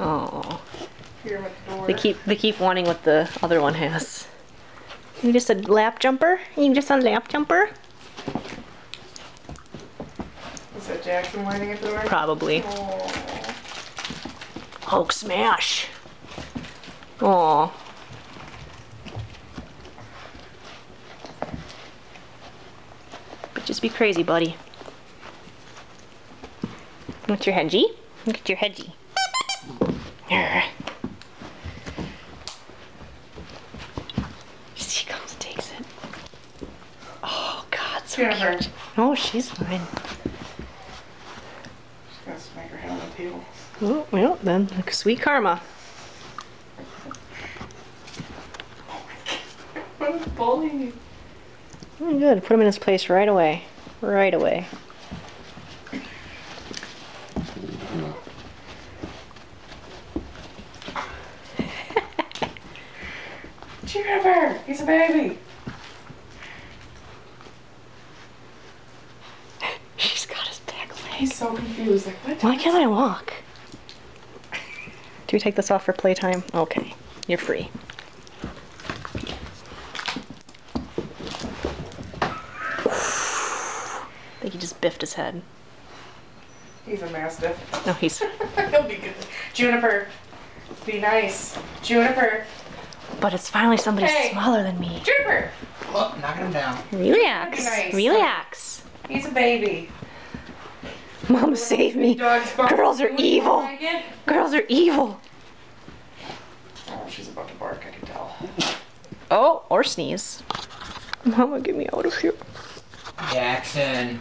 Oh. Here with the door. They keep wanting what the other one has. You just a lap jumper? You just a lap jumper? Is that Jackson waiting at the door? Probably. Oh. Hulk smash. Oh. But just be crazy, buddy. What's your hedgie? Look at your hedgie. She comes and takes it. Oh God, so cute. Oh, she's fine. She's gonna smack her head on the table. Oh, well, then, sweet karma. What a bully. Oh, good. Put him in his place right away. Right away. Juniper! He's a baby! She's got his back leg. He's so confused. Like, what? Why can't I walk? Do we take this off for playtime? Okay. You're free. I think he just biffed his head. He's a mastiff. No, he's... He'll be good. Juniper, be nice. Juniper. But it's finally somebody Hey. smaller than me. Juniper! Oh, knocking him down. Relax. Nice. Relax. He's a baby. Mom, save me. Dog's barking. Girls are You evil. like it? Girls are evil. Oh, she's about to bark, I can tell. Oh, or sneeze. Mama, get me out of here. Jackson.